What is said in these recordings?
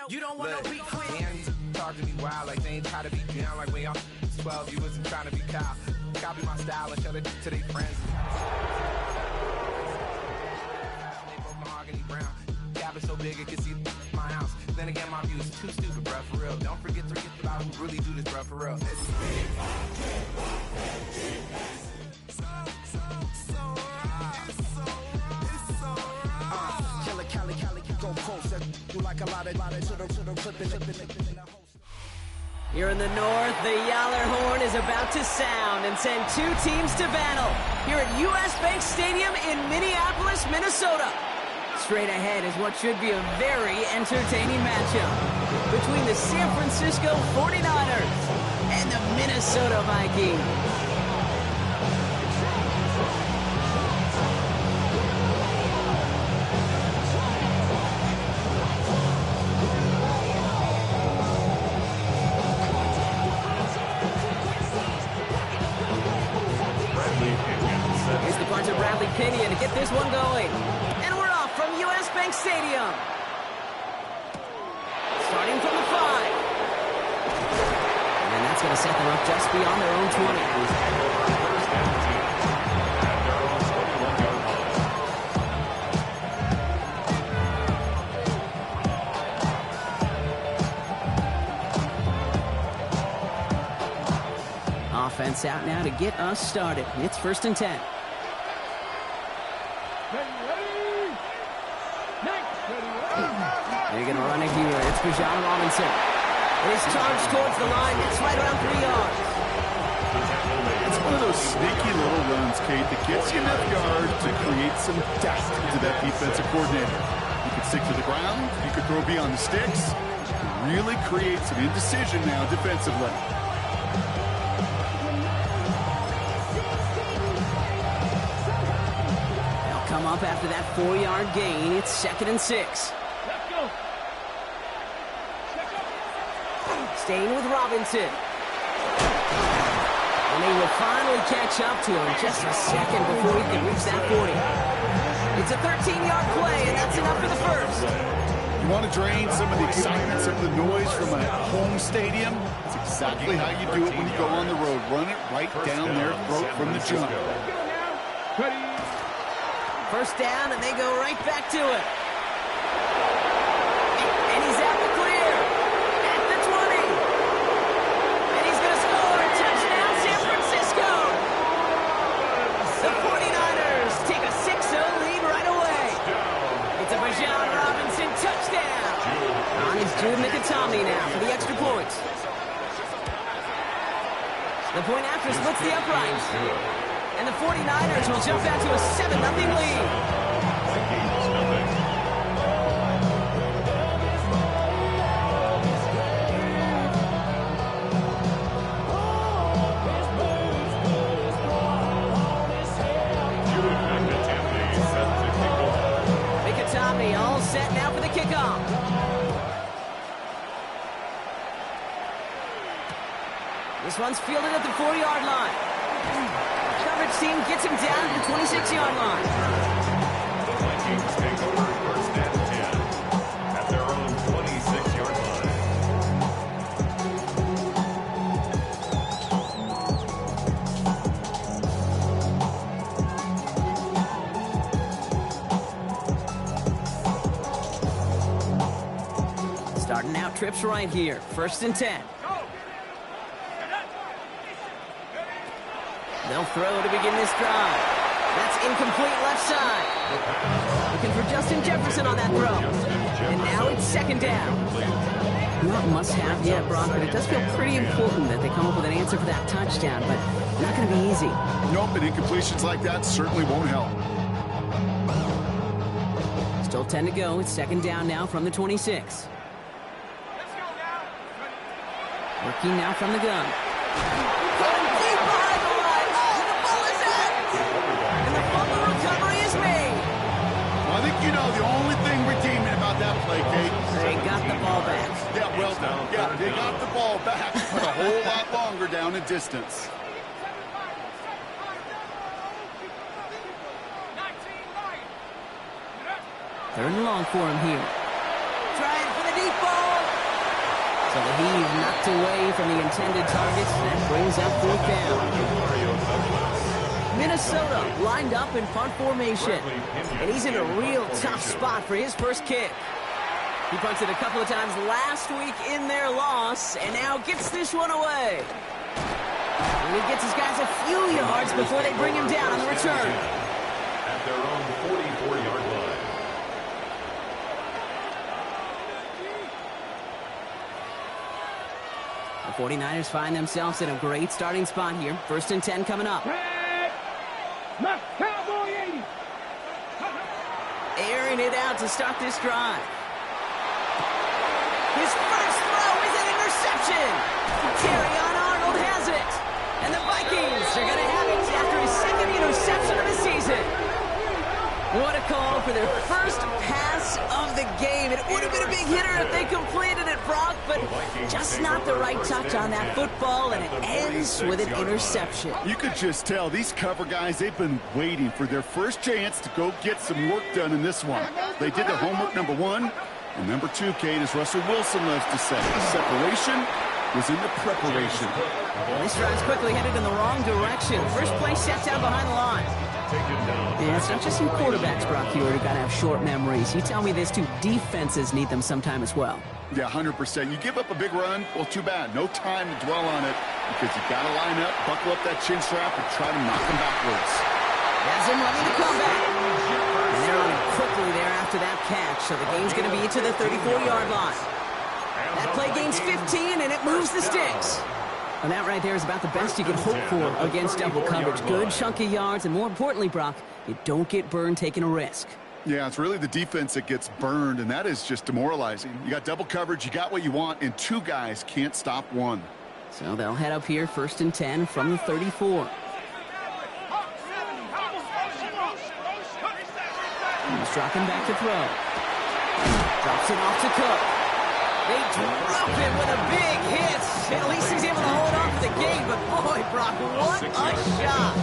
You don't want no beef. Man, you talk to me wild like they ain't try to be down. Like when y'all 12, you wasn't trying to be Kyle. Copy my style and show it to their friends. They both mahogany brown. Cabin so big it can see my house. Then again, my view is too stupid, bruh, for real. Don't forget about who really do this, bruh, for real. Here in the north, the Yaller horn is about to sound and send two teams to battle here at US Bank Stadium in Minneapolis, Minnesota. Straight ahead is what should be a very entertaining matchup between the San Francisco 49ers and the Minnesota Vikings. To get this one going. And we're off from US Bank Stadium. Starting from the 5. And that's going to set them up just beyond their own 20. Offense out now to get us started. It's 1st and 10. They're going to run it here. It's Bijan Robinson. His charge towards the line. It's right around 3 yards. It's one of those sneaky little runs, Kate, that gets you enough yards to create some depth to that defensive coordinator. You could stick to the ground. You could throw beyond the sticks. It really creates an indecision now defensively. They'll come up after that 4-yard gain. It's 2nd and 6. Staying with Robinson. And they will finally catch up to him just a second before he can reach that 40. It's a 13-yard play, and that's enough for the first. You want to drain some of the excitement, some of the noise from a home stadium? It's exactly how you do it when you go on the road. Run it right down their throat from the jump. First down, and they go right back to it. And he's out the clear. The 49ers take a 6-0 lead right away. It's a Bijan Robinson touchdown. On is Jude Nikitami now for the extra points. The point after splits the uprights. And the 49ers will jump out to a 7-0 lead. All set now for the kickoff. This one's fielded at the 4-yard line. Coverage team gets him down to the 26-yard line. Vikings take over 1st and 10 at their own 26-yard line. Starting out trips right here. 1st and 10. They'll throw to begin this drive. That's incomplete left side. Looking for Justin Jefferson on that throw. And now it's 2nd down. Not must-have yet, Brock, but it does feel pretty important that they come up with an answer for that touchdown, but not going to be easy. Nope, and incompletions like that certainly won't help. Still 10 to go. It's 2nd down now from the 26. Working now from the gun. Going deep behind the line. Oh, the ball is out! And the fumble recovery is made. Well, I think you know the only thing redeeming about that play, Kate. They got the ball back. Yeah, well done. Yeah, they got the ball back, but a whole lot longer down in distance. 3rd and long for him here. Trying for the deep ball. So the heave knocked away from the intended targets. That brings up 4th down. Minnesota lined up in punt formation. And he's in a real tough spot for his first kick. He punted a couple of times last week in their loss, and now gets this one away. And he gets his guys a few yards before they bring him down on the return. At their own 44-yard line. The 49ers find themselves in a great starting spot here. 1st and 10 coming up. Airing it out to start this drive. His first throw is an interception. Carry-on Arnold has it. And the Vikings are going to have it after his 2nd interception of the season. What a call for their first pass of the game. It would have been a big hitter if they completed it, Brock, but just not the right touch on that football, and it ends with an interception. You could just tell these cover guys, they've been waiting for their first chance to go get some work done in this one. They did their homework, number 1. And number 2, Kate, as Russell Wilson loves to say, the separation was in the preparation. This drive's quickly headed in the wrong direction. First play set down behind the line. Yeah, it's not just you quarterbacks, Brock, here who got to have short memories. You tell me this too, defenses need them sometime as well. Yeah, 100%. You give up a big run, well, too bad. No time to dwell on it because you got to line up, buckle up that chin strap, and try to knock them backwards. Has him running the comeback. And they're running quickly there after that catch, so the game's going to be to the 34-yard line. That play gains 15, and it moves the sticks. And that right there is about the best you can hope for against double coverage. Good chunky yards, and more importantly, Brock, you don't get burned taking a risk. Yeah, it's really the defense that gets burned, and that is just demoralizing. You got double coverage, you got what you want, and 2 guys can't stop 1. So they'll head up here 1st and 10 from the 34. He's dropping back to throw. Drops it off to Cook. They drop him with a big hit. At least he's able to hold on to the game. But boy, Brock, what a shot.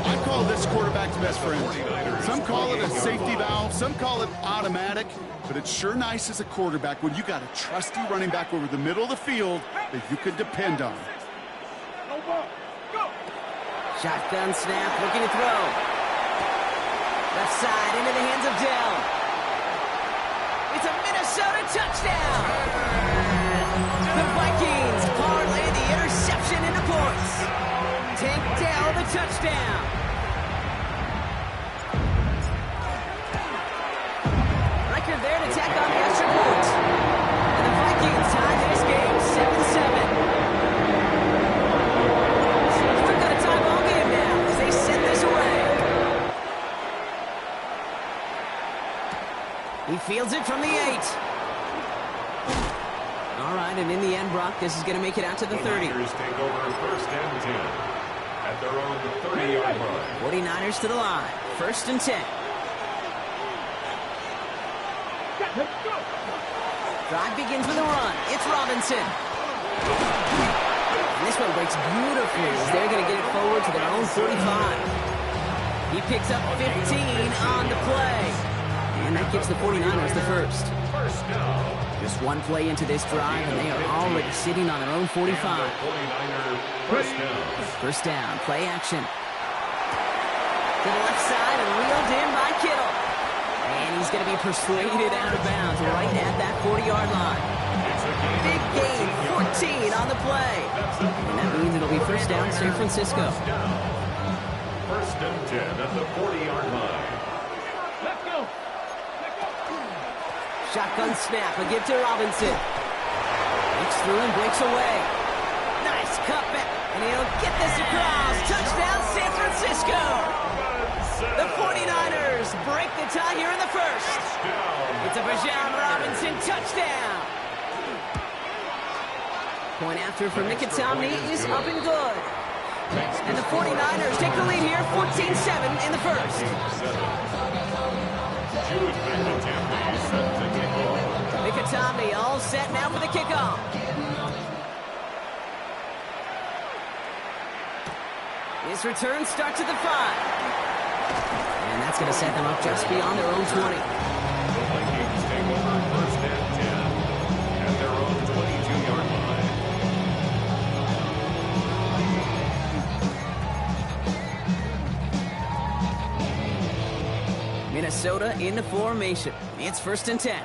I call this quarterback's best friend. Some call it a safety valve. Some call it automatic. But it's sure nice as a quarterback when you got a trusty running back over the middle of the field that you can depend on. Shotgun snap, looking to throw. Left side into the hands of Dell. It's a Minnesota touchdown. The Vikings parlay the interception into points. Tank Dell the touchdown. Record there to tack on the extra point. And the Vikings tie this game 7-7. Still got a tie ball game now as they send this away. He fields it from the 8. All right, and in the end, Brock, this is going to make it out to the 30. Take over 1st and 10 at their own 30-yard line. 49ers to the line. 1st and 10. Drive begins with a run. It's Robinson. And this one breaks beautifully as they're going to get it forward to their own 45. He picks up 15 on the play. And that gives the 49ers the first. Just one play into this drive, and they are already sitting on their own 45. First down, play action. To the left side and reeled in by Kittle. And he's going to be persuaded out of bounds right at that 40-yard line. Big gain, 14 on the play. And that means it'll be first down San Francisco. 1st and 10 at the 40-yard line. Shotgun snap, a give to Robinson. Breaks through and breaks away. Nice cutback, and he'll get this across. Touchdown, San Francisco. The 49ers break the tie here in the first. It's a Bijan Robinson touchdown. Point after from Mikitomney is up and good. And the 49ers take the lead here, 14-7 in the first. Mikitomney all set now for the kickoff. His return starts at the 5. And that's going to set them up just beyond their own 20. The Vikings take over 1st and 10 at their own 20. Minnesota into formation. It's 1st and 10.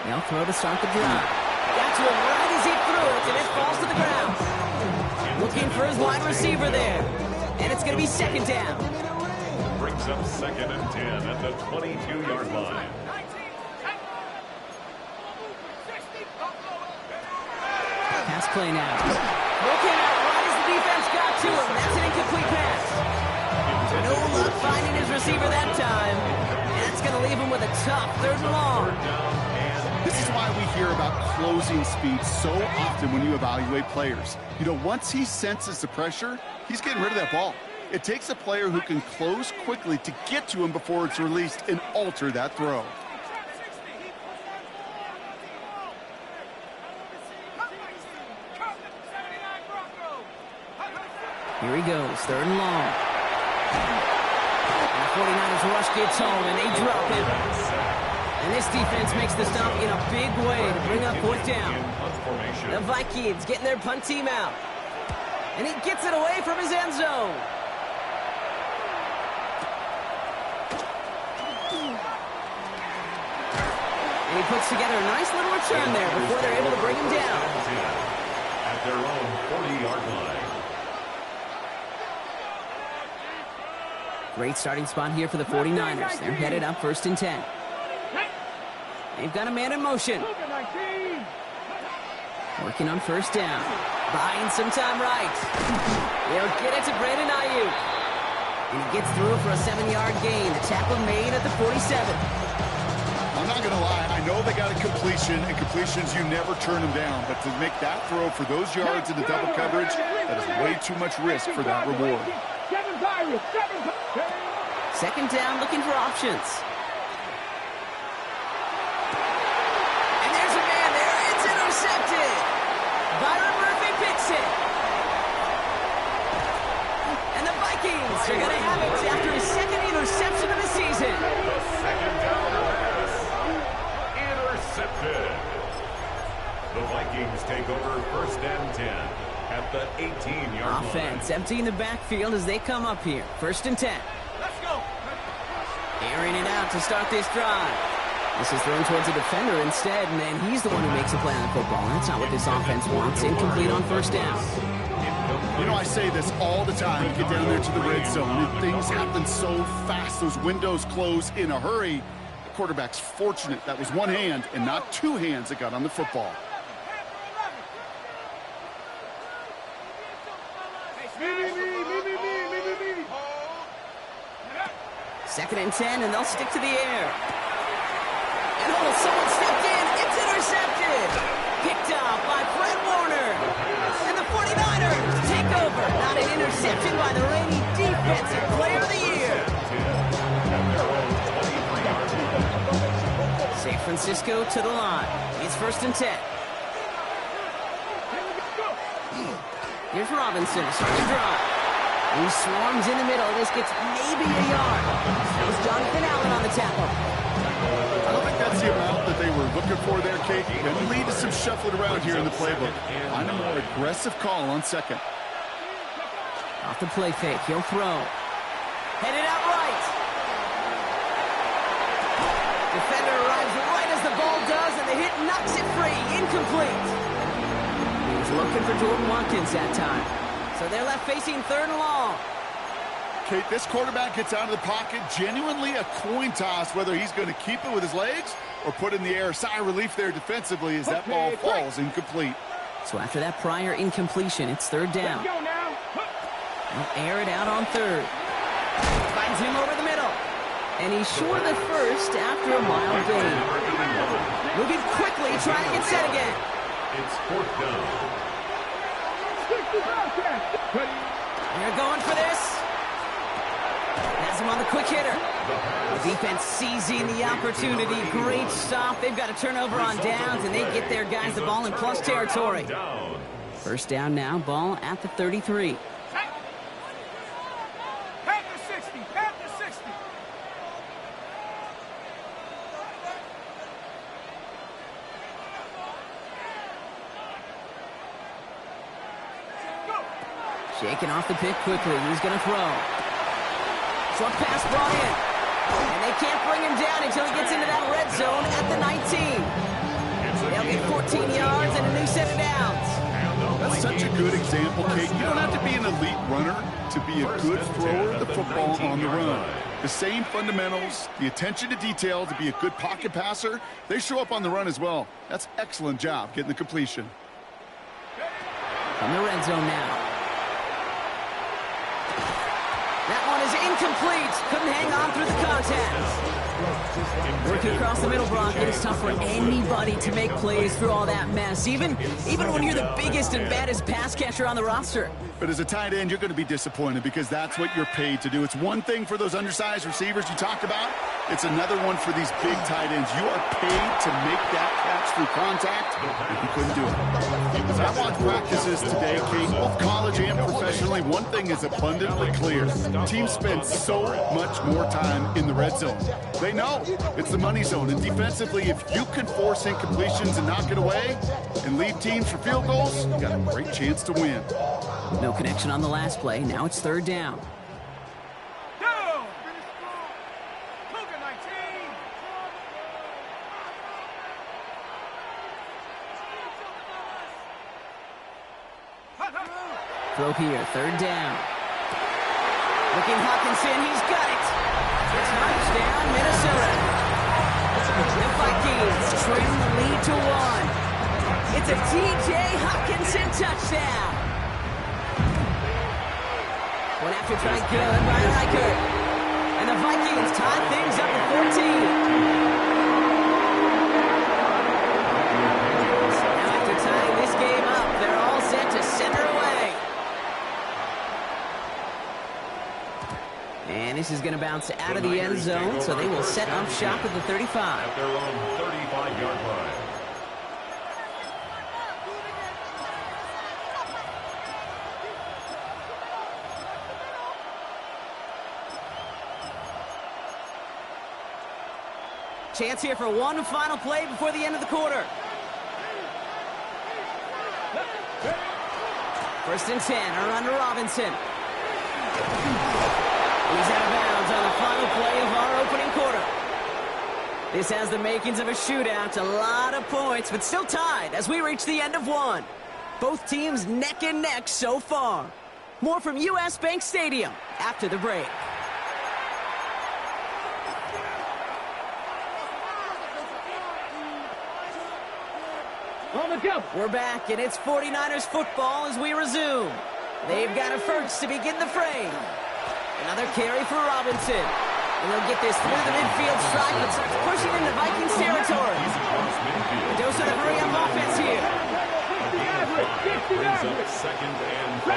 They'll throw to start the drive. Got to him right as he threw it, and it falls to the ground. Looking for his wide receiver there. And it's going to be 2nd down. Brings up 2nd and 10 at the 22-yard line. Pass play now. Looking out right as the defense got to him. That's an incomplete pass. No luck finding his receiver that time. And it's going to leave him with a tough 3rd and long. This is why we hear about closing speed so often when you evaluate players. You know, once he senses the pressure, he's getting rid of that ball. It takes a player who can close quickly to get to him before it's released and alter that throw. Here he goes, 3rd and long. And the 49ers rush gets home, and they drop him. And this defense makes the stop in a big way to bring up 4th down. The Vikings getting their punt team out. And he gets it away from his end zone. And he puts together a nice little return there before they're able to bring him down. At their own 40-yard line. Great starting spot here for the 49ers. They're headed up 1st and 10. They've got a man in motion. Working on 1st down. Buying some time right. They'll get it to Brandon Ayuk. And he gets through for a 7-yard gain. The tackle made at the 47. I'm not going to lie. I know they got a completion, and completions, you never turn them down. But to make that throw for those yards in the double coverage, that is way too much risk for that reward. 2nd down, looking for options. And there's a man there. It's intercepted. Byron Murphy picks it. And the Vikings are going to have it after his 2nd interception of the season. The 2nd down pass. Intercepted. The Vikings take over 1st and 10 at the 18-yard line. Offense emptying the backfield as they come up here. 1st and 10. Let's go. Airing it out to start this drive. This is thrown towards a defender instead, and then he's the one who makes a play on the football. That's not what this offense wants. Incomplete on 1st down. You know, I say this all the time. You get down there to the red zone, and things happen so fast. Those windows close in a hurry. The quarterback's fortunate that was one hand and not 2 hands that got on the football. 2nd and 10, and they'll stick to the air. And someone stepped in. It's intercepted. Picked up by Fred Warner. And the 49ers take over. Not an interception by the reigning defensive player of the year. San Francisco to the line. It's 1st and 10. Here's Robinson, starting drive. He swarms in the middle. This gets maybe a yard. That was Jonathan Allen on the tackle. I don't think that's the amount that they were looking for there, Kate. Going to lead to some shuffling around here in the playbook. Find a more aggressive call on 2nd. Off the play fake. He'll throw. Headed out right. Defender arrives right as the ball does, and the hit knocks it free. Incomplete. He was looking for Jordan Watkins that time. So they're left facing 3rd and long. Kate, this quarterback gets out of the pocket, genuinely a coin toss, whether he's going to keep it with his legs or put it in the air. Sigh of relief there defensively as that ball falls incomplete. So after that prior incompletion, it's 3rd down. They'll air it out on 3rd. Finds him over the middle. And he's short of the 1st after a mild gain. Moving quickly, trying to get set again. It's 4th down. They're going for this. Has him on the quick hitter. The defense seizing the opportunity. Great stop. They've got a turnover on downs, and they get their guys the ball in plus territory. 1st down now. Ball at the 33. Shaking off the pick quickly. He's going to throw. Short pass brought in. And they can't bring him down until he gets into that red zone at the 19. They'll get 14 yards and a new set of downs. That's such a good example, Kate. You don't have to be an elite runner to be a good thrower of the football on the run. The same fundamentals, the attention to detail to be a good pocket passer, they show up on the run as well. That's excellent job getting the completion. From the red zone now. That one is incomplete. Couldn't hang on through the contact. Working across the middle, Brock, it's tough for anybody to make plays through all that mess, even when you're the biggest and baddest pass catcher on the roster. But as a tight end, you're going to be disappointed because that's what you're paid to do. It's one thing for those undersized receivers you talked about. It's another one for these big tight ends. You are paid to make that catch through contact, and you couldn't do it. As I watch practices today, Kate, both college and professionally, one thing is abundantly clear. Teams spend so much more time in the red zone. They know it's the money zone, and defensively, if you can force incompletions and knock it away and lead teams for field goals, you got a great chance to win. No connection on the last play. Now it's third down. Throw here, third down. Looking Hawkinson, he's got it. Touchdown, Minnesota. The Vikings trim the lead to 1. It's a T.J. Hawkinson touchdown. One after try good by Reichert. And the Vikings tie things up at 14. Now after tying this game up, they're all set to center away. And this is going to bounce out of the end zone, so they will set up shop at the 35. At their own 35-yard line. Chance here for one final play before the end of the quarter. First and 10, or under Robinson. He's out of bounds on the final play of our opening quarter. This has the makings of a shootout, a lot of points, but still tied as we reach the end of one. Both teams neck and neck so far. More from U.S. Bank Stadium after the break. We're back, and it's 49ers football as we resume. They've got a first to begin the frame. Another carry for Robinson. And they'll get this through the midfield strike, but starts pushing into Vikings territory. A dose of the hurry-up offense here. Brings up second and 5.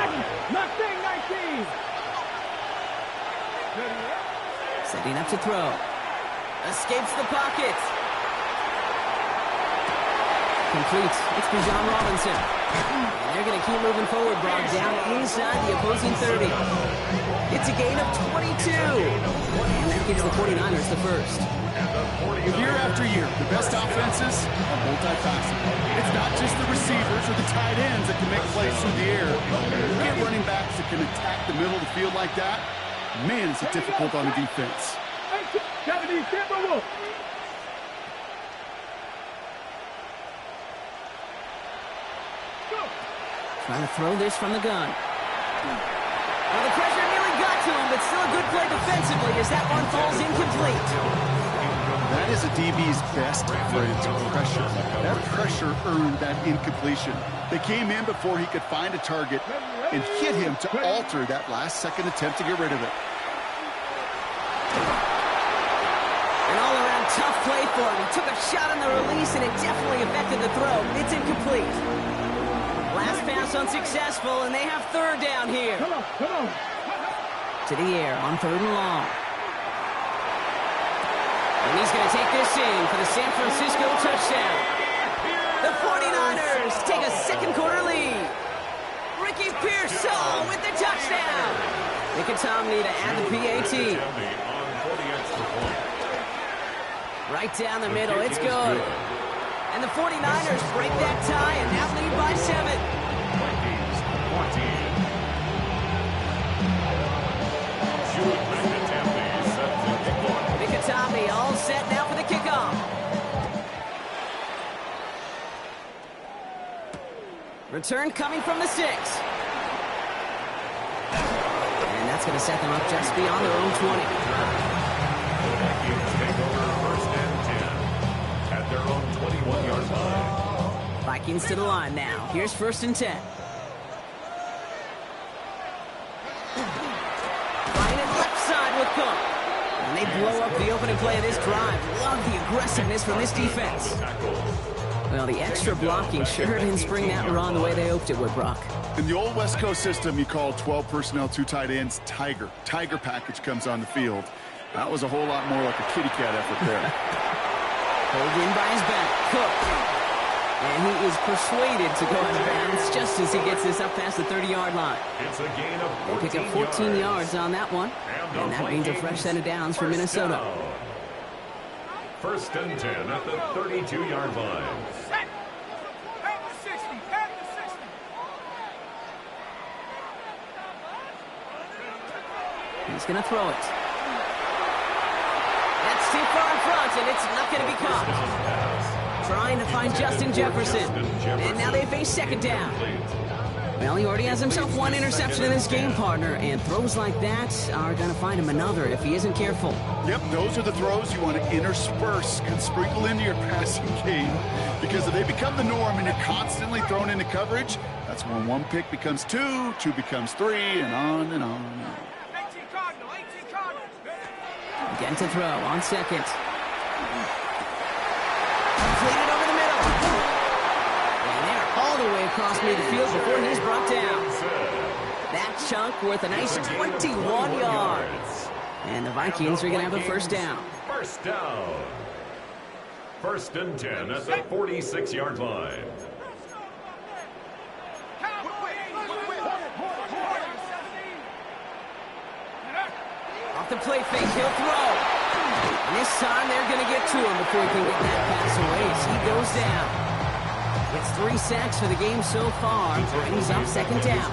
Setting up to throw. Escapes the pocket. Complete. It's Bijan Robinson. And they're going to keep moving forward, Brock, down inside the opposing 30. It's a gain of 22. And that gives the 49ers the first. Year after year, the best offenses are multifaceted. It's not just the receivers or the tight ends that can make plays through the air. You get running backs that can attack the middle of the field like that. Man, is it difficult on the defense. Trying to throw this from the gun. Well, the pressure nearly got to him, but still a good play defensively as that one falls incomplete. That is a DB's best friend, pressure. That pressure earned that incompletion. They came in before he could find a target and hit him to alter that last-second attempt to get rid of it. An all-around tough play for him. He took a shot on the release, and it definitely affected the throw. It's incomplete. Last pass unsuccessful, and they have third down here. Come on. To the air on third and long. And he's going to take this in for the San Francisco touchdown. The 49ers take a second quarter lead. Ricky Pearsall with the touchdown. Nick and Tomney to add the PAT. Right down the middle, it's good. And the 49ers break that tie and now lead by 7. Vikings 14. Short attempt Alrighty, all set now for the kickoff. Return coming from the 6. And that's going to set them up just beyond their own 20. The Vikings take over first and 10 at their own 21-yard line. Vikings to the line now. Here's first and 10. Flying it left side with Cook. And they blow up the opening play of this drive. Love the aggressiveness from this defense. Well, the extra blocking sure didn't spring that run the way they hoped it would, Brock. In the old West Coast system, you call 12 personnel, 2 tight ends, Tiger. Tiger package comes on the field. That was a whole lot more like a kitty cat effort there. Pulled in by his back, Cook. And he is persuaded to go out of bounds just as he gets this up past the 30-yard line. It's a gain of 14 They pick up 14 yards on that one. And that means a fresh set of downs for Minnesota. First and 10 at the 32-yard line. He's going to throw it. That's too far in front, and it's not going to be caught. Trying to find Justin Jefferson. And now they face second down. Well, he already has himself one interception in this game, partner, and throws like that are going to find him another if he isn't careful. Yep, those are the throws you want to intersperse and sprinkle into your passing game, because if they become the norm and you're constantly thrown into coverage, that's when one pick becomes 2, 2 becomes 3, and on and on and on. Again to throw on second. Completed over the middle. And they're all the way across midfield before he's brought down. That chunk worth a nice 21 yards. And the Vikings are going to have a first down. First down. First and 10 at the 46-yard line. Off the play fake, he'll throw. And this time they're going to get to him before he can get that pass away as he goes down. It's 3 sacks for the game so far. Brings up second down.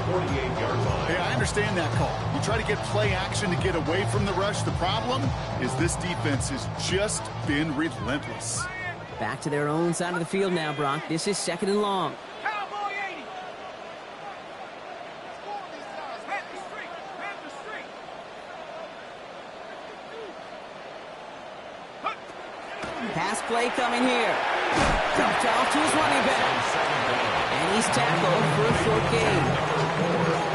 Hey, I understand that call. You try to get play action to get away from the rush. The problem is this defense has just been relentless. Back to their own side of the field now, Brock. This is second and long. Pass play coming here. Dumped off to his running back. And he's tackled for a short gain.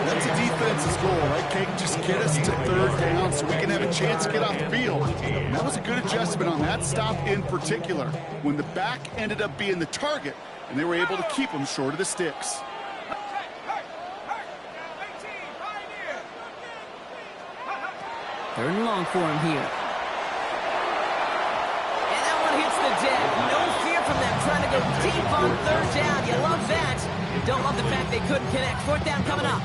That's a defense's goal, right, Kate? Just get us to third down so we can have a chance to get off the field. And that was a good adjustment on that stop in particular, when the back ended up being the target, and they were able to keep him short of the sticks. Third and long for him here. Hits the deck. No fear from them trying to go deep on third down. You love that. Don't love the fact they couldn't connect. Fourth down coming up.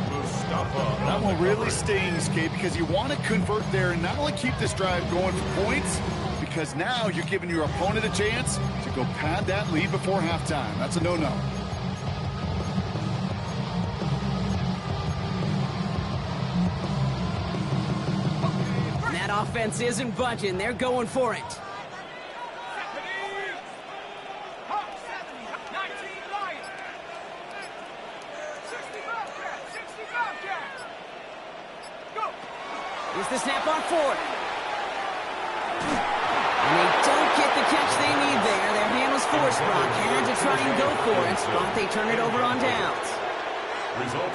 That one really stings, Kate, because you want to convert there and not only keep this drive going for points, because now you're giving your opponent a chance to go pad that lead before halftime. That's a no-no. And that offense isn't budging. They're going for it. Here's the snap on fourth. And they don't get the catch they need there. Their hand was forced, Brock. Had to try and go for it, but they turn it over on downs.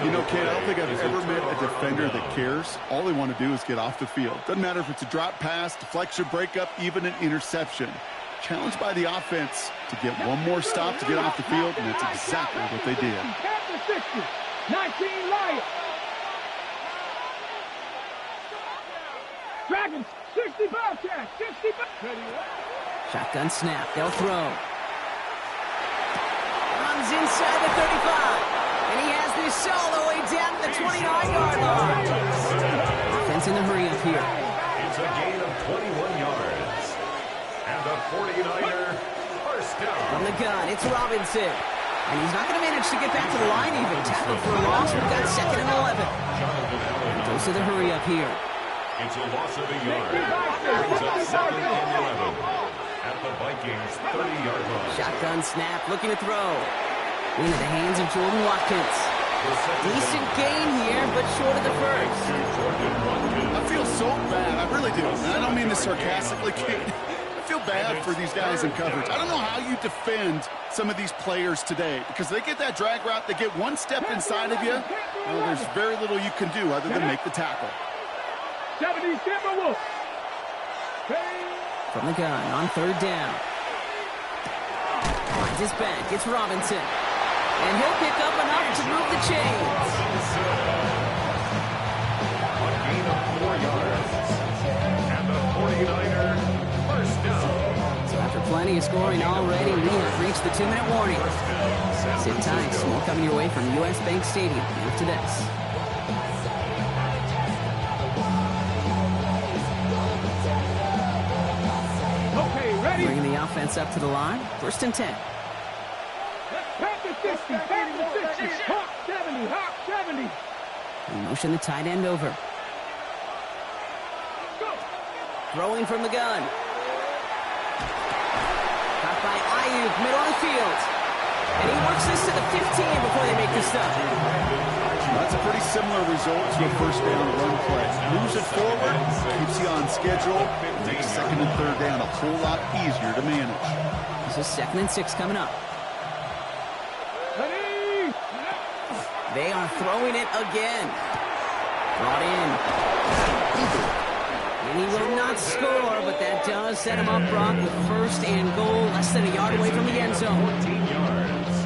You know, Kate, I don't think I've ever met a defender that cares. All they want to do is get off the field. Doesn't matter if it's a drop pass, deflection, breakup, even an interception. Challenged by the offense to get one more stop to get off the field, and that's exactly what they did. 19 Lions. Dragons, 60 Bobcats, 60 Shotgun snap, they'll throw. Runs inside the 35. And he has this all the way down to the 29-yard line. Offense in the hurry up here. It's a gain of 21 yards. And a 49er first down. From the gun, it's Robinson. And he's not going to manage to get back to the line even. Tackled for a loss. We've got second and 11. Goes to the hurry up here. It's a loss of a yard. Brings up second and 11 at the Vikings 30-yard line. Shotgun snap, looking to throw. Into the hands of Jordan Watkins. Decent gain here, but short of the first. I feel so bad. I really do. And I don't mean this sarcastically, Kate. I feel bad for these guys in coverage. I don't know how you defend some of these players today because they get that drag route, they get one step inside of you. Well, there's very little you can do other than make the tackle. 70 Timberwolves. From the gun on third down. Finds his back. It's Robinson. And he'll pick up enough to move the chains. A gain of 4 yards. And the 49er first down. So after plenty of scoring already, we have reached the 2-minute warning. Sit tight. More coming your way from U.S. Bank Stadium after this. Okay, ready? Bringing the offense up to the line. First and 10. Pack the 60, pack the 60. Hawk 70, Hawk 70. We motion the tight end over. Go. Throwing from the gun. Caught by Ayuk, middle of the field. And he works this to the 15 before they make the stop. That's a pretty similar result to a first down run play. Moves it forward, keeps you on schedule, makes second and third down a whole lot easier to manage. This is 2nd and 6 coming up. Ready? They are throwing it again. Brought in. And he will not score, but that does set him up, Brock, with first and goal, less than a yard away from the end zone. 14 yards.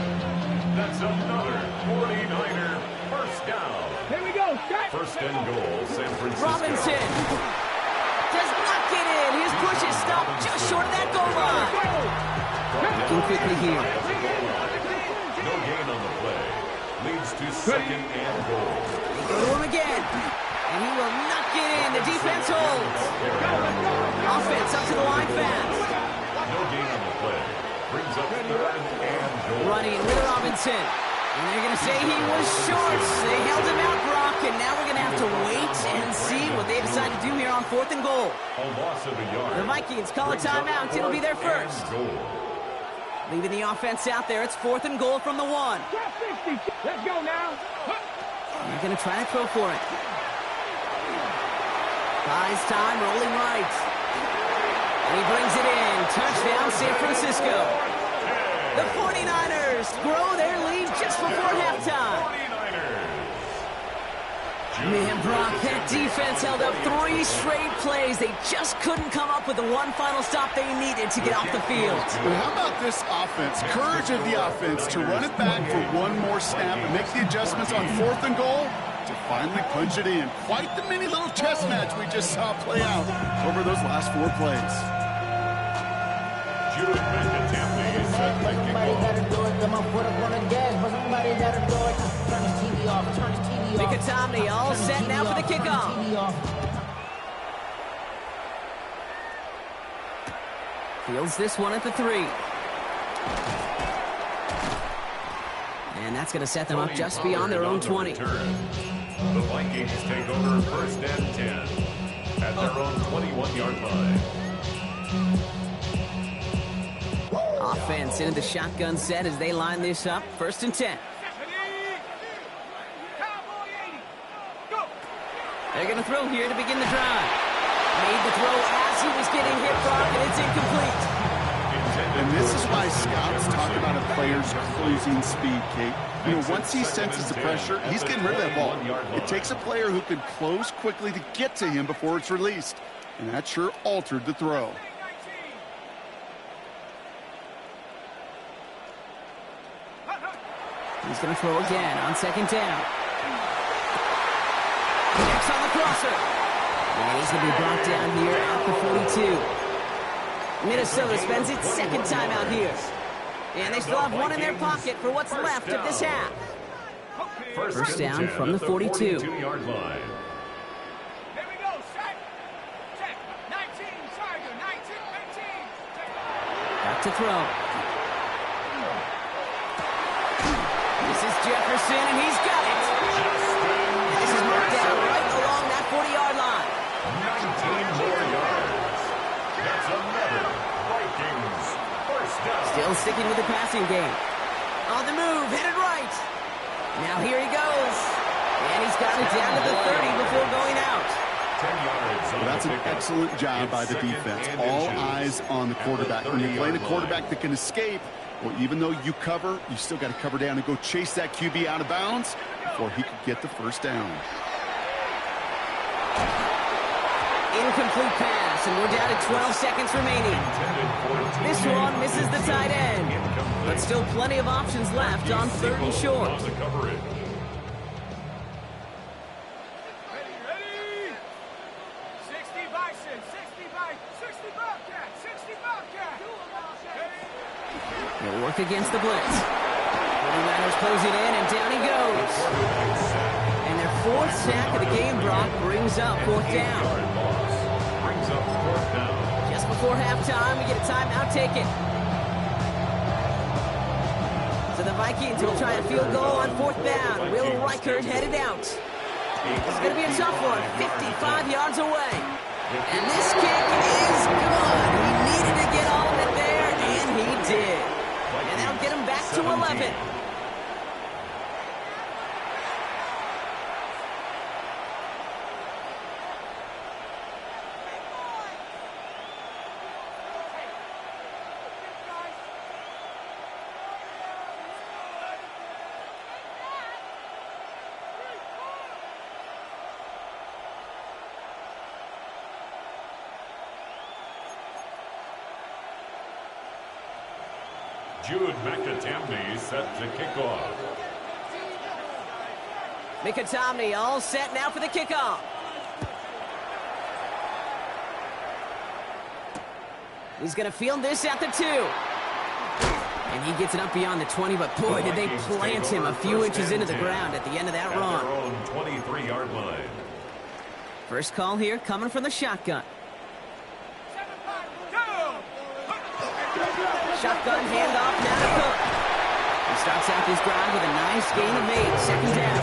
That's another 49er first down. Here we go. Shot. First and goal, San Francisco. Robinson does not get in. His push is stopped just short of that goal line. Looking quickly here. No gain on the play. Leads to second and goal. They go to him again. And he will not get in. The defense holds. Offense up to the line fast. No gain on the play. Brings up third and goal. Running with Robinson. And they're going to say he was short. They held him out, Brock, and now we're going to have to wait and see what they decide to do here on 4th and goal. A loss of a yard. The Vikings call a timeout. It'll be their first. Goal. Leaving the offense out there. It's 4th and goal from the 1. Shot 60. Let's go now. They're going to try to throw for it. Buys time, rolling right. And he brings it in. Touchdown, San Francisco. The 49ers grow their lead just before halftime. 49ers. Man, Brock, that defense held up 3 straight plays. They just couldn't come up with the one final stop they needed to get off the field. But how about this offense? Courage of the offense to run it back for one more snap and make the adjustments on 4th and goal to finally punch it in. Quite the mini little chess match we just saw play out over those last 4 plays. Jude Benjatampi set the kickoff. Come on, put up on the gas, but somebody gotta do it. Turn the TV off, turn the TV off. Mikatani all set now for the kickoff. Fields this one at the 3. And that's going to set them up just beyond their own 20. The Vikings take over first and 10 at their own 21-yard line. Offense into the shotgun set as they line this up. First and 10. They're going to throw here to begin the drive. Made the throw as he was getting hit, Brock, and it's incomplete. And this is why scouts talk about a player's closing speed, Kate. You know, once he senses the pressure, he's getting rid of that ball. It takes a player who can close quickly to get to him before it's released. And that sure altered the throw. He's going to throw again on 2nd down. Next on the crosser. And he's going to be brought down here at the 42. Minnesota spends its 2nd time out here. And they still have one in their pocket for what's left of this half. First down from the 42. 42-yard line. Here we go. Set. Check. 19. Tiger. 19. 19. Back to throw. This is Jefferson, and he's got it. And this is marked down right along that 40-yard line. 19 more yards. Still sticking with the passing game. On the move, headed right. Now here he goes. And he's got it down to the 30 before going out. 10 yards on Well, that's the an pickup. excellent job by the Second defense. and All inches. eyes on the quarterback. When you're playing a quarterback that can escape, well, even though you cover, you still got to cover down and go chase that QB out of bounds before he could get the first down. Incomplete pass, and we're down to 12 seconds remaining. This one misses the tight end. But still plenty of options left on 3rd and short. On the coverage. Ready? 60 Bison, 60 Bobcat, 60 Bobcat. They'll work against the blitz. 49ers closing in, and down he goes. And their 4th sack of the game, Brock, brings up 4th down. Brings up 4th down. Just before halftime, we get a timeout taken. So the Vikings will try a field goal on 4th down. Will Reichert headed out. This is going to be a tough one, 55 yards away. And this kick is good. He needed to get all of it there, and he did. And that'll get him back to 11. Jude McAtamney set to kick off. Mikatomney all set now for the kickoff. He's going to field this at the 2. And he gets it up beyond the 20, but boy, did they plant him a few inches into the ground at the end of that At run. their own 23-yard line. First call here coming from the shotgun. Shotgun handoff now to Cook. He starts out this drive with a nice gain of 8, 2nd down.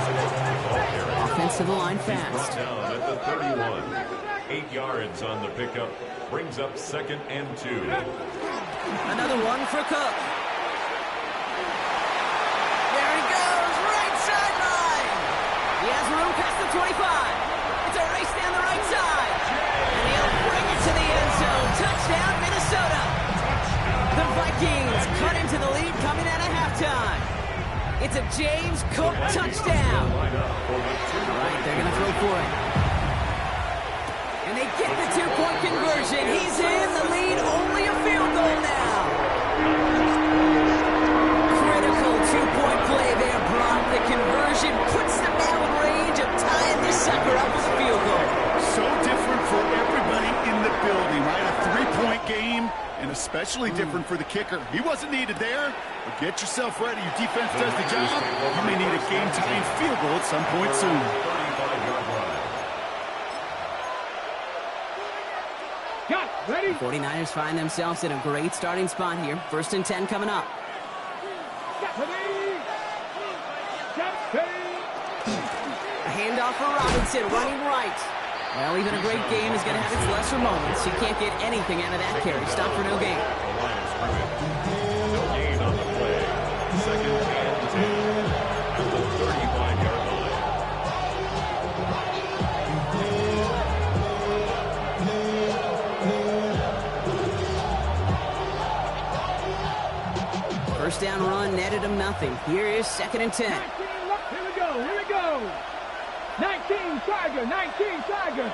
Offensive line fast. Brought down at the 31. 8 yards on the pickup. Brings up 2nd and 2. Another one for Cook. There he goes, right sideline. He has room past the 25. It's a race down the right side. And he'll bring it to the end zone. Touchdown, Minnesota. The Vikings cut into the lead coming out of halftime. It's a James Cook touchdown. All right, they're going to throw for it. And they get the 2-point conversion. He's in the lead, only a field goal now. Critical 2-point play there, Brock. The conversion puts them now in range of tying this sucker up with a field goal. So different for everybody in the building, right? A 3-point game, and especially different for the kicker. He wasn't needed there, but get yourself ready. Your defense does the job. You may need a game-tying field goal at some point soon. 35-yard line. Got it. Ready? 49ers find themselves in a great starting spot here. 1st and 10 coming up. Ready? Ready? A handoff for Robinson, running right. Well, even a great game is going to have its lesser moments. He can't get anything out of that carry. Stop for no gain. The line of scrimmage. No gain on the play. 2nd and 10. At the 35-yard line. First down run netted him nothing. Here is 2nd and 10. 19, look, here we go, here we go. 19 Tiger, 19 Tiger.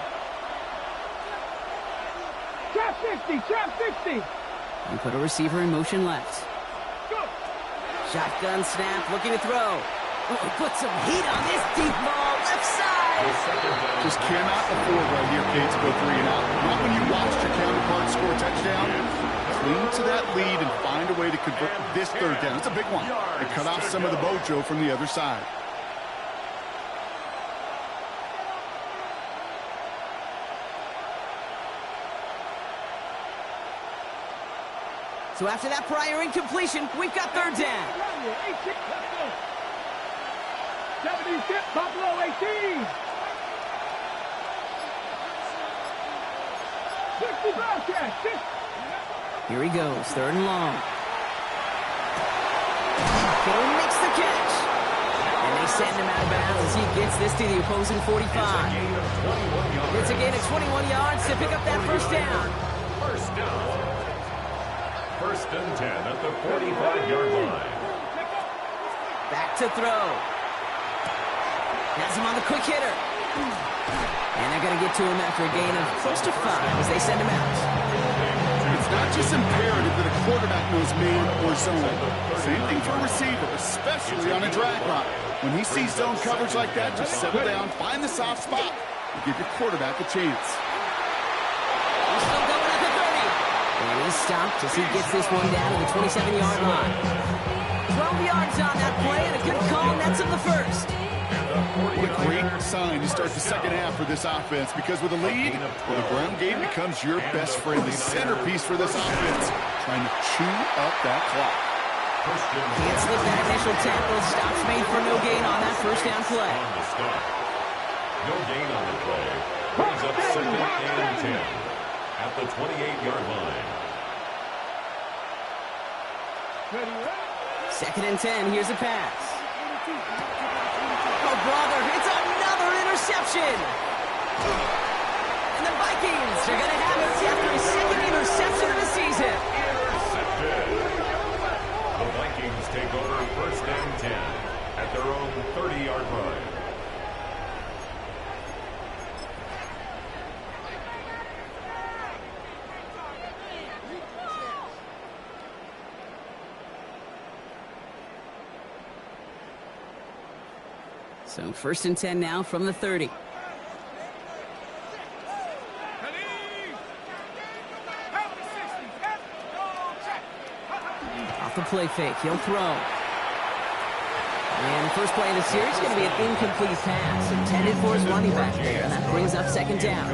Trap 60, trap 60. And put a receiver in motion left. Go. Shotgun snap, looking to throw. Oh, he put some heat on this deep ball, left side. Just cannot afford right here, Kate, to go 3 and out. Not when you watched your counterpart score a touchdown. Cling to that lead and find a way to convert this 3rd down. It's a big one. And cut off some of the mojo from the other side. So after that prior incompletion, we've got 3rd down. 76, Buffalo 18. 60 Bobcat, 60. Here he goes, 3rd and long. Hill makes the catch. And they send him out of bounds as he gets this to the opposing 45. It's a gain of 21 yards to pick up that first down. First down. First and 10 at the 45-yard line. Back to throw. Has him on the quick hitter. And they're going to get to him after a gain of close to 5 as they send him out. It's not just imperative that a quarterback knows man or zone. Same thing for a receiver, especially on a drag route. When he sees zone coverage like that, just settle down, find the soft spot, and give your quarterback a chance. He's still going at the 30. And he's stopped as he gets this one down to the 27-yard line. 12 yards on that play, and a good call nets him the first. What a great sign to start the second half for this offense, because with a lead, the ground game becomes your best friend, the centerpiece for this offense, trying to chew up that clock. Can't slip that initial tackle. Stops made for no gain on that first down play. No gain on the play. Brings up second and 10 at the 28-yard line. Second and 10. Here's a pass. Oh, brother, it's another interception. And the Vikings are going to have it after his second interception of the season. Intercepted. The Vikings take over first and 10 at their own 30-yard line. So first and 10 now from the 30. Off the play fake, he'll throw. And the first play of the series is going to be an incomplete pass intended for his running back there, and that brings up second down.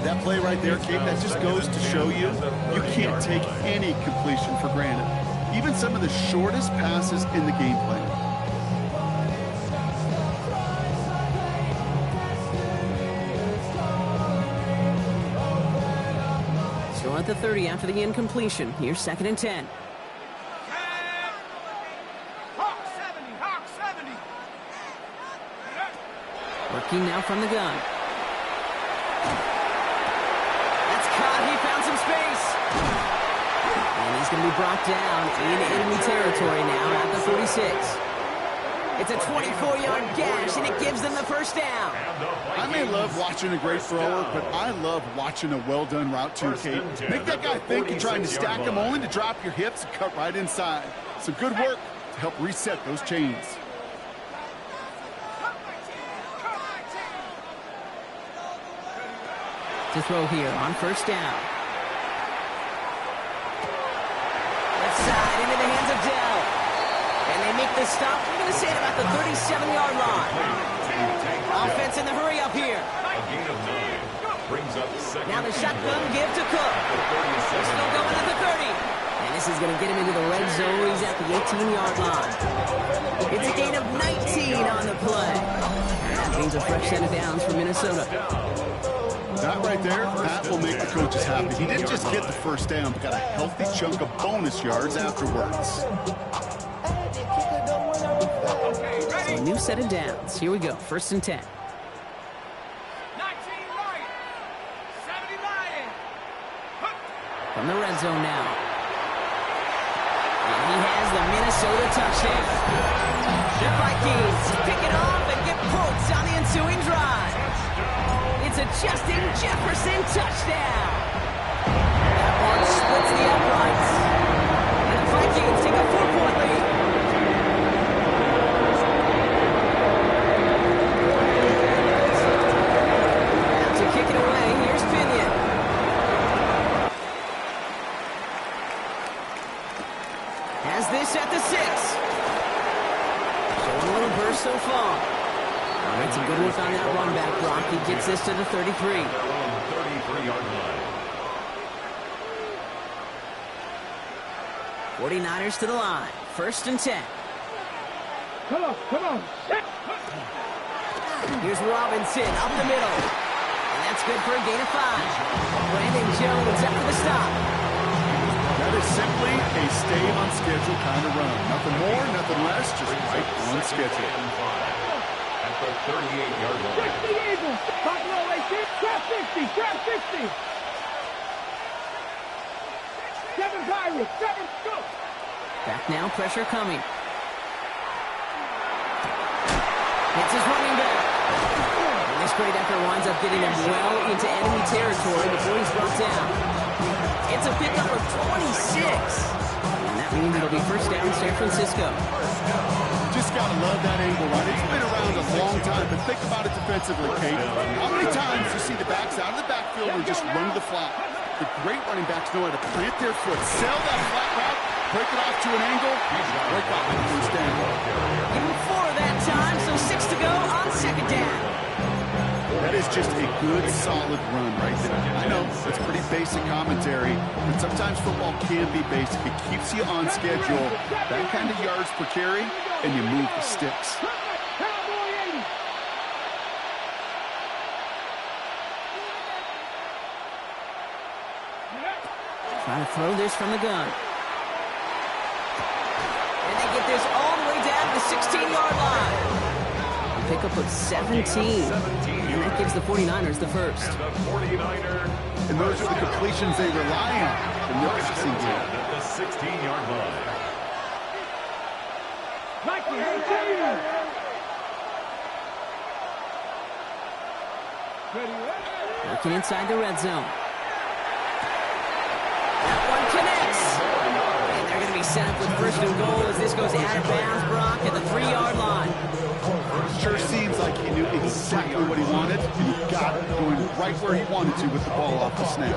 That play right there, Kate, that just goes to show you, you can't take any completion for granted. Even some of the shortest passes in the game plan. Still at the 30 after the incompletion. Here's second and 10. Working now from the gun. That's caught. He found some space. And he's going to be brought down in enemy territory now at the 46. It's a 24-yard gash, and it gives them the first down. I may love watching a great thrower, but I love watching a well-done route too, Kate. Make that guy think you're trying to stack him, only to drop your hips and cut right inside. So good work to help reset those chains. To throw here on first down. Left side into the hands of Dell. And they make the stop. I'm going to say it about the 37-yard line. Offense in the hurry up here. A gain of 9 brings up second. Now the shotgun give to Cook. They're still going at the 30. And this is going to get him into the red zone. He's at the 18-yard line. It's a gain of 19 on the play. And that means a fresh set of downs for Minnesota. That right there, that will make the coaches happy. He didn't just get the first down, but got a healthy chunk of bonus yards afterwards. So a new set of downs. Here we go. First and 10. From the red zone now. And he has the Minnesota touchdown. The Vikings pick it off and get points on the ensuing drive. It's a Justin Jefferson touchdown. That one splits the uprights. And the Vikings take a 4-point lead. Now to kick it away, here's Pinion. Has this at the 6. Showing a little burst so far. All right, some good work on that run back, Brock. He gets this to the 33. 33-yard line. 49ers to the line. First and 10. Come on. Here's Robinson up the middle. And that's good for a gain of 5. Brandon Jones after the stop. That is simply a stay on schedule. schedule kind of run. Nothing more, nothing less, just right on schedule. At the 38-yard line. 60 Eagles. Buffalo 18. Trap 60. Trap 60. 7 Pirates. 7. Go. Back now, pressure coming. It's his running back. And this great effort winds up getting him well into enemy territory before he's brought down. It's a pickup of 26. And that means it'll be first down San Francisco. Just got to love that angle run. It's been around a long time, but think about it defensively, Kate. How many times you see the backs out of the backfield and just run to the flat? The great running backs know how to plant their foot, sell that flat route, break it off to an angle, break off the first down. Give him 4 that time, so 6 to go on second down. That is just a good, solid run right there. I know, it's pretty basic commentary, but sometimes football can be basic. It keeps you on schedule, that kind of yards per carry, and you move the sticks. Trying to throw this from the gun. And they get this all the way down to the 16-yard line. A pickup of 17. And that gives the 49ers the first. And the 49ers. And those are the completions they rely on in their passing game. At the 16-yard line. Working inside the red zone. That one connects. And they're going to be set up with first and goal as this goes out of bounds, Brock, at the 3-yard line. Sure seems like he knew exactly what he wanted, and he got it going right where he wanted to with the ball off the snap.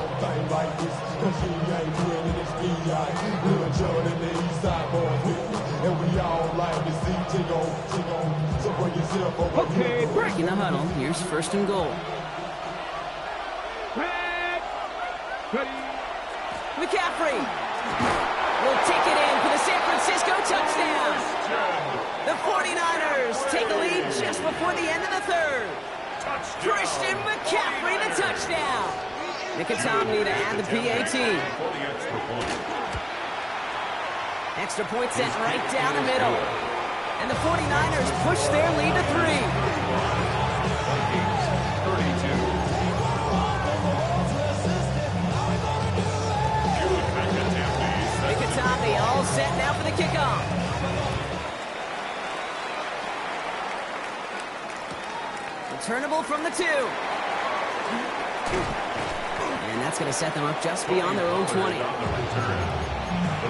Okay, break. In the huddle, here's first and goal. McCaffrey will take it in for the San Francisco touchdown. The 49ers take a lead just before the end of the third. Christian McCaffrey, the touchdown. Nicotomney to add the PAT. Extra point set right down the middle. And the 49ers push their lead to 3. Nicotomney all set now for the kickoff. Returnable from the 2. And that's going to set them up just beyond their own 20. The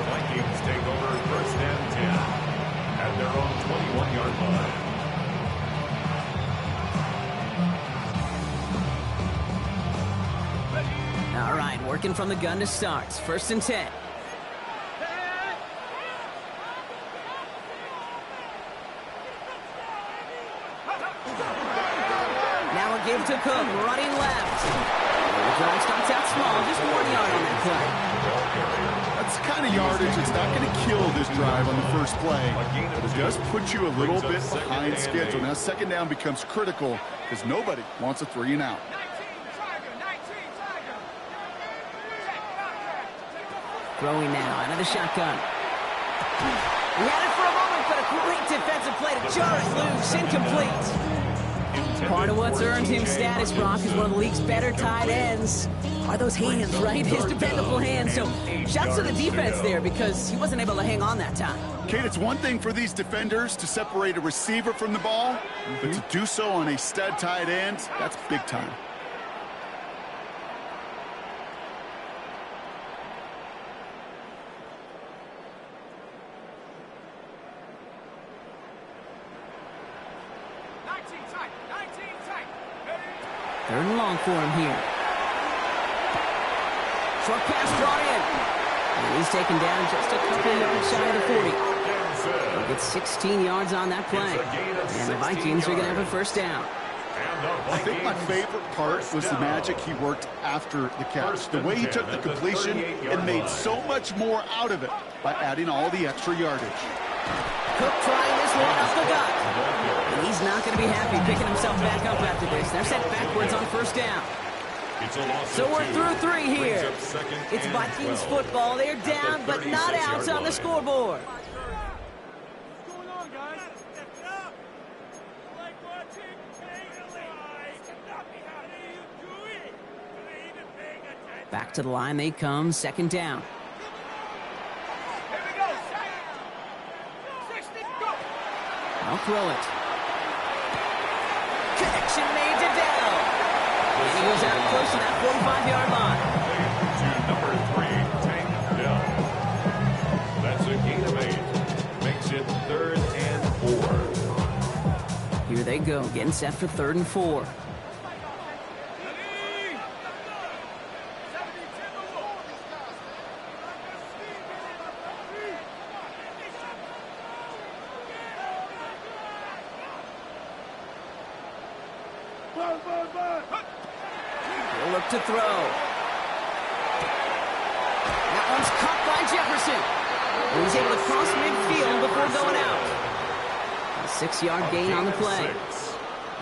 Vikings take over first and 10 at their own 21-yard line. All right, working from the gun to start. First and 10. Now a give to Cook, running left. The drive starts out small, just 1 yard on that play. That's the kind of yardage it's not going to kill this drive on the first play, but it does put you a little bit behind schedule. Now second down becomes critical because nobody wants a 3 and out. Throwing now out of the shotgun. He had it for a moment, but a great defensive play to jar it loose, incomplete. Part of what's earned him status, Brock, is one of the league's better tight ends. Are those hands, right? His dependable hands. So shouts to the defense there because he wasn't able to hang on that time. Kate, it's one thing for these defenders to separate a receiver from the ball, but to do so on a stud tight end, that's big time. Third and long for him here. Short pass brought in. And he's taken down just a couple yards shy of the 40. He gets 16 yards on that play. And the Vikings are going to have a first down. I think my favorite part was the magic he worked after the catch. The way he took the completion and made so much more out of it by adding all the extra yardage. Cook trying this one off the gut. And he's not going to be happy picking himself back up after this. They're set backwards on first down. So we're through 3 here. It's Vikings football. They're down, but not out on the scoreboard. Back to the line they come, 2nd down. I'll throw it. Connection made to Dell. And he goes out close to that 45-yard line. To number 3, Tank Dell. That's a gain of 8. Makes it 3rd and 4. Here they go, getting set for 3rd and 4. He'll look to throw. That one's caught by Jefferson. And he's able to cross midfield before going out. A 6-yard gain on the play.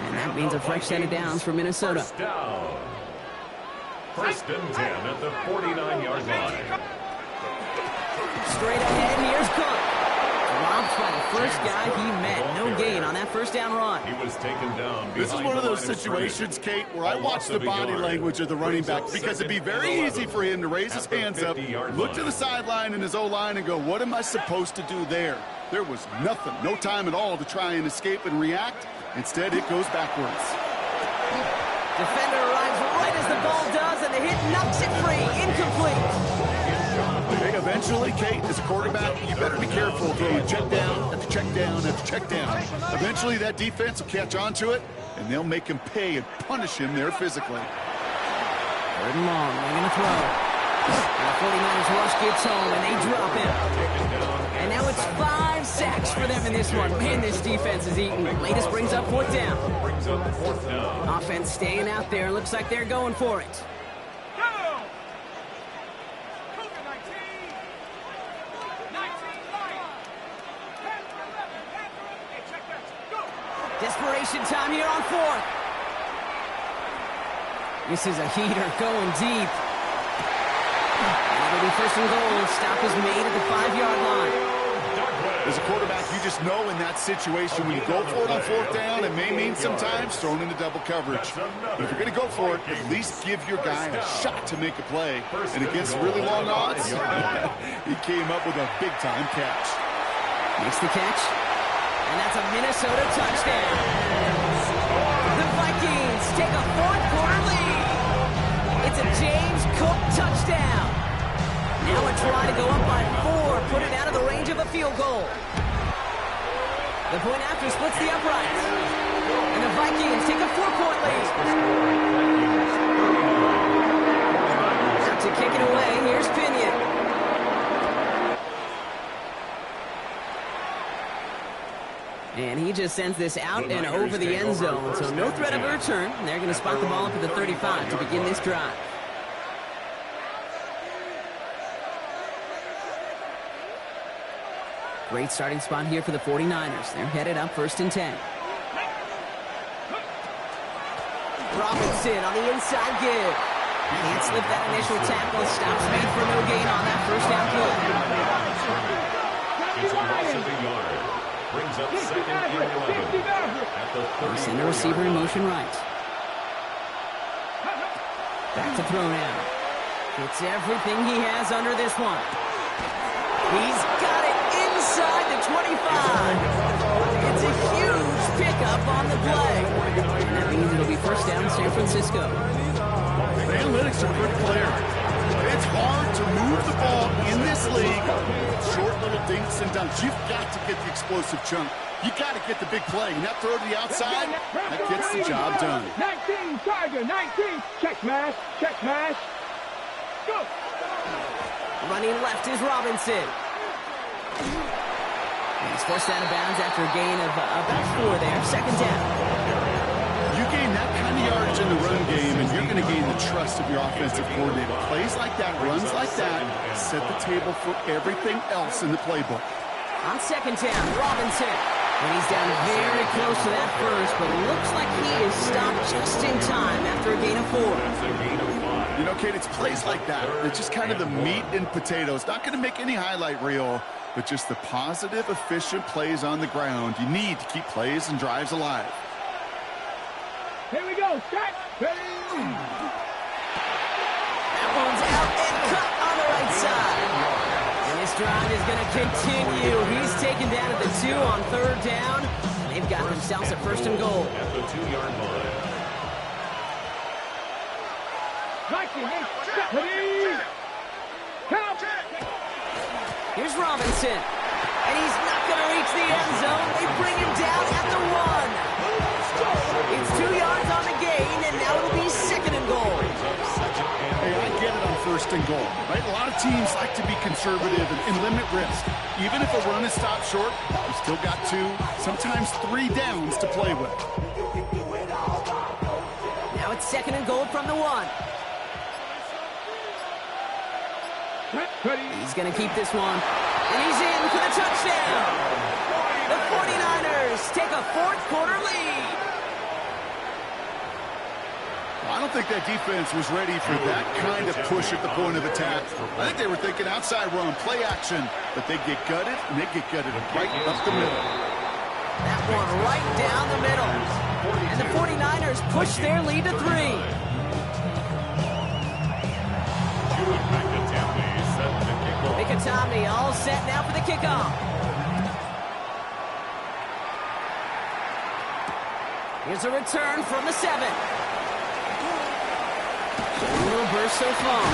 And that means a fresh set of downs for Minnesota. First down. 1st and 10 at the 49-yard line. Straight ahead, here's Cook. Dropped by the first guy he met. No gain on that 1st down run. He was taken down. This is one of those situations, Kate, where I watch the body language of the running back because it'd be very easy for him to raise his hands up, look to the sideline in his O-line and go, what am I supposed to do there? There was nothing, no time at all to try and escape and react. Instead, it goes backwards. Defender arrives right as the ball does, and the hit knocks it free. Incomplete. Hey, eventually, Kate, as a quarterback, you better be careful throwing check down after check down after check down. Eventually, that defense will catch on to it, and they'll make him pay and punish him there physically. 3rd and long, they're going to throw. And the 49ers rush gets home, and they drop him. And now it's 5 sacks for them in this one. Man, this defense is eating. Latest brings up 4th down. Offense staying out there. Looks like they're going for it. Desperation time here on 4th. This is a heater going deep. And it'll be 1st and goal. Stop is made at the 5-yard line. As a quarterback, you just know in that situation when you go for it on 4th down, it may mean sometimes thrown into double coverage. But if you're going to go for it, at least give your guy a shot to make a play. And against really long odds, he came up with a big-time catch. Makes the catch. And that's a Minnesota touchdown. The Vikings take a 4th-quarter lead. It's a James Cook touchdown. Now a try to go up by 4, put it out of the range of a field goal. The point after splits the uprights. And the Vikings take a 4-point lead. Out to kick it away, here's Pinion. And he just sends this out and over the end zone, so no threat of a return. And they're going to spot the ball up at the 35 to begin this drive. Great starting spot here for the 49ers. They're headed up 1st and 10. Robinson on the inside give. Can't slip that initial tackle. Stops made for no gain on that 1st down play. It's a loss of a yard. Brings up 2nd and 11. At the 30. Send the receiver in motion right. Back to throw now. It's everything he has under this one. He's got it inside the 25. It's a huge pickup on the play. And that means it'll be 1st down San Francisco. The analytics are good player. It's hard to move the ball in this league. Short little dinks and dunks. You've got to get the explosive chunk. You got to get the big play. And that throw to the outside, that gets the job done. 19, Tiger, 19. Check smash, check smash. Go. Running left is Robinson. He's forced out of bounds after a gain of about 4 there. 2nd down. You gain that kind of yardage in the run game, and you're going to gain the trust of your offensive coordinator. Plays like that, runs like that, set the table for everything else in the playbook. On 2nd down, Robinson. And he's down very close to that 1st, but looks like he is stopped just in time after a gain of 4. That's a gain of You know, Kate, it's plays like that. It's just kind of the meat and potatoes. Not going to make any highlight reel, but just the positive, efficient plays on the ground. You need to keep plays and drives alive. Here we go. Set. Ready. That one's out and cut on the right side. And this drive is going to continue. He's taken down at the 2 on 3rd down. They've got themselves a 1st and goal. At the 2-yard line. Vikings. Ready. Count. Here's Robinson. And he's not going to reach the end zone. They bring him down at the 1. It's 2 yards on the gain, and now it'll be 2nd and goal. Hey, I get it on 1st and goal, right? A lot of teams like to be conservative and limit risk. Even if a run is stopped short, you still got 2, sometimes 3 downs to play with. Now it's 2nd and goal from the 1. He's going to keep this one. And he's in for the touchdown. The 49ers take a 4th quarter lead. I don't think that defense was ready for that kind of push at the point of attack. I think they were thinking outside run, play action, but they get gutted, and they get gutted right up the middle. That one right down the middle. And the 49ers push their lead to 3. Mikatami all set now for the kickoff. Here's a return from the 7. A little burst so far.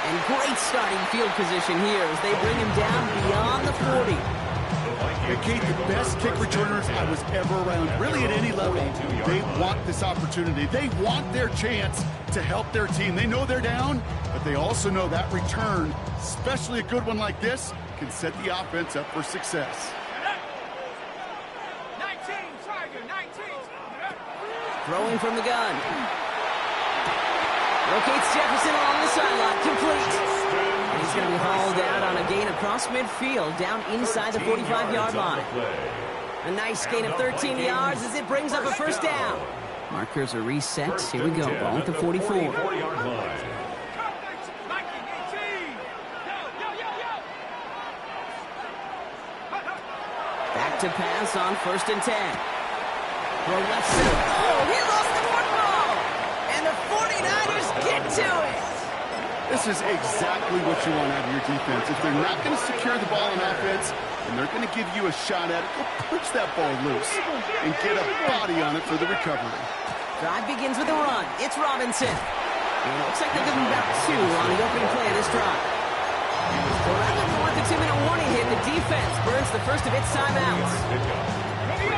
And great starting field position here as they bring him down beyond the 40. Kate, the best kick returners I was ever around, really at any level. They want this opportunity. They want their chance to help their team. They know they're down, but they also know that return, especially a good one like this, can set the offense up for success. 19, Tiger, 19. Throwing from the gun. Locates Jefferson along the sideline, complete. And he's going to be hauled out on a gain across midfield, down inside the 45-yard line. A nice gain of 13 yards as it brings up a 1st down. Markers are reset. Here we go, ball at the 44. Back to pass on 1st and 10. Throw left center. Oh, he lost the football! And the 49ers get to it! This is exactly what you want out of your defense. If they're not going to secure the ball on offense, and they're going to give you a shot at it, go push that ball loose and get a body on it for the recovery. Drive begins with a run. It's Robinson. And it looks like they'll give him about 2 on the opening play of this drive. So rather than let the 2-minute warning hit, the defense burns the first of its timeouts.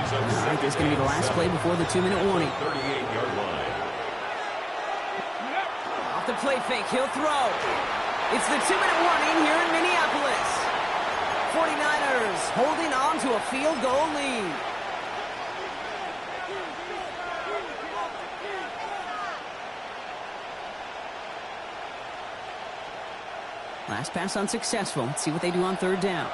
All right, this is going to be the last play before the 2-minute warning. 38-yard line. Off the play fake, he'll throw. It's the 2-minute warning here in Minneapolis. 49ers holding on to a field goal lead. Last pass unsuccessful. Let's see what they do on 3rd down.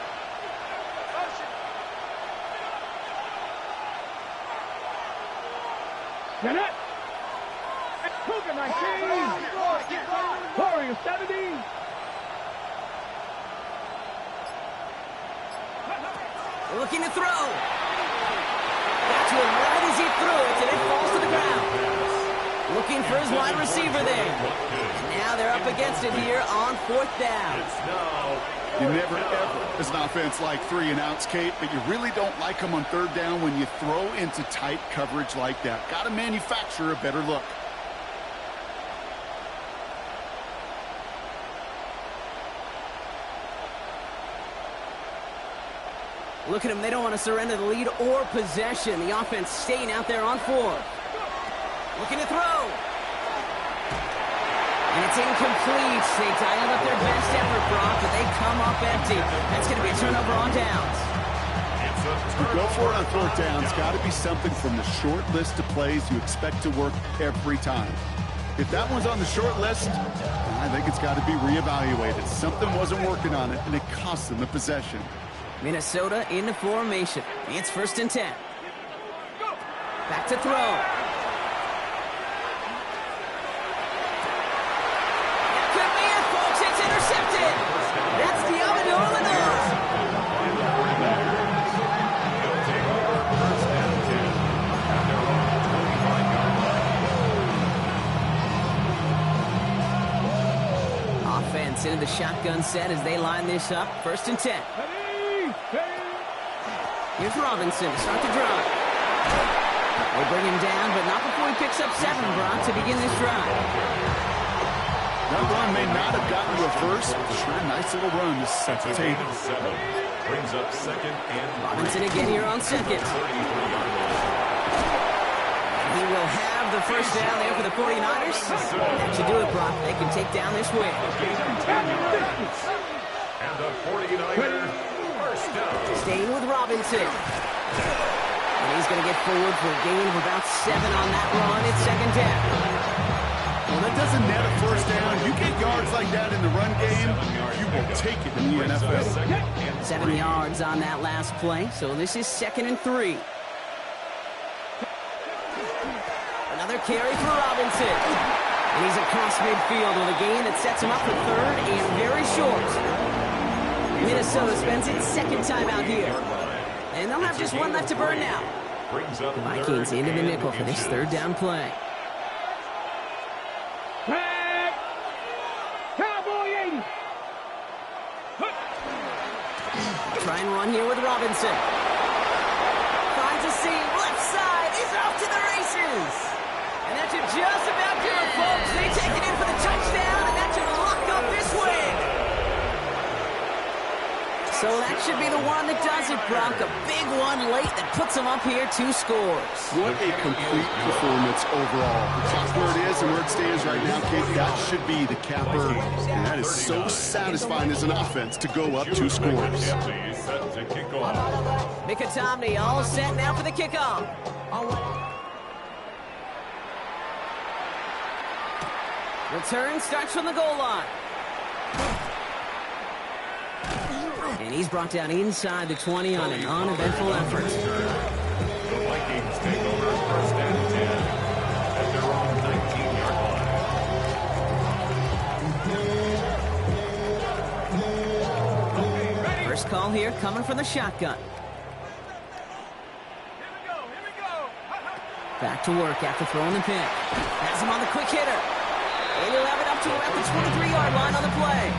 Net. Cougar 19. Warrior 70. Looking to throw. Got to him right as he threw it, and it falls to the ground. Looking for his wide receiver there. And now they're up against it here on 4th down. You never, ever, as an offense, like 3 and outs, Kate, but you really don't like them on 3rd down when you throw into tight coverage like that. Got to manufacture a better look. Look at them. They don't want to surrender the lead or possession. The offense staying out there on 4. Looking to throw. And it's incomplete. They dialed up their best effort, Brock, but they come up empty. That's going to be a turnover on downs. You go for it on 4th down. It's got to be something from the short list of plays you expect to work every time. If that one's on the short list, I think it's got to be reevaluated. Something wasn't working on it, and it cost them the possession. Minnesota into formation. It's 1st and 10. Back to throw. gets into the shotgun set as they line this up. 1st and 10. Here's Robinson to start the drive. They bring him down, but not before he picks up 7, Brock, to begin this drive. That run may not have gotten you a first, but sure, nice little run to set the table. 7 brings up 2nd and 3. Robinson again here on 2nd. He will have the first down there for the 49ers. That should do it, Brock. They can take down this win. And the 49ers first down. Staying with Robinson. And he's going to get forward for a gain of about 7 on that run. It's 2nd down. Well, that doesn't net a first down. You get yards like that in the run game, you will take it in the NFL. 7 yards on that last play. So this is 2nd and 3. Another carry for Robinson. And he's across midfield with a gain that sets him up for 3rd and very short. Minnesota spends its 2nd time out here. And they'll have just 1 left to burn now. The Vikings into the nickel for this 3rd down play. Cowboy 80. Try and run here with Robinson. Finds a seam, left side, he's off to the races. And that should just about do it, folks. They take it in for the touchdown, and that should lock up this win. So that should be the one that does it, Brock. A big one late that puts them up here 2 scores. What a complete performance overall. The clock where it is and where it stands right now, Kate, that should be the capper. And that is so satisfying as an offense to go up 2 scores. Mikatomney all set now for the kickoff. Return starts from the goal line. And he's brought down inside the 20 on an uneventful effort. The Vikings take over 1st and 10 at their own 19-yard line. First call here coming from the shotgun. Back to work after throwing the pick. Has him on the quick hitter. And he'll have it up to about the 23-yard line on the play.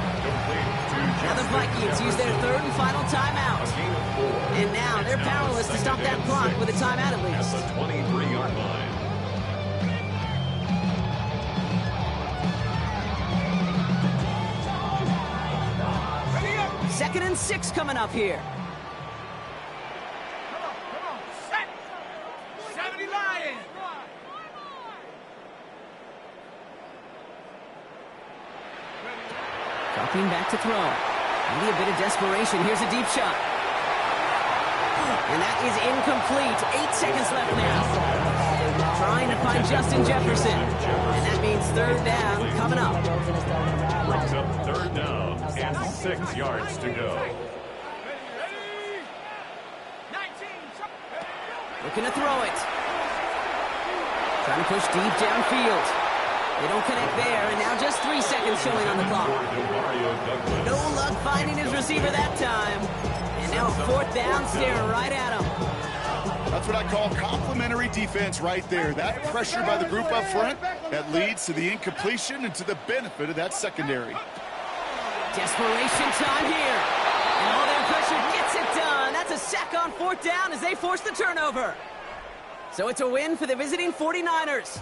Now the Vikings use their 3rd and final timeout. And now they're powerless to stop that clock with a timeout at least. At the 23-yard line. 2nd and 6 coming up here. Come on, set. 70 Lions. Dropping back to throw. Maybe a bit of desperation. Here's a deep shot. And that is incomplete. 8 seconds left now. Trying to find Justin Jefferson. And that means 3rd down coming up. Brings up 3rd down and 6 yards to go. Looking to throw it. Trying to push deep downfield. They don't connect there, and now just 3 seconds showing on the clock. No luck finding his receiver that time. And now a 4th down, staring right at him. That's what I call complimentary defense right there. That pressure by the group up front, that leads to the incompletion and to the benefit of that secondary. Desperation time here. And all that pressure gets it done. That's a sack on 4th down as they force the turnover. So it's a win for the visiting 49ers.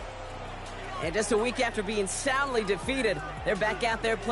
And just a week after being soundly defeated, they're back out there playing.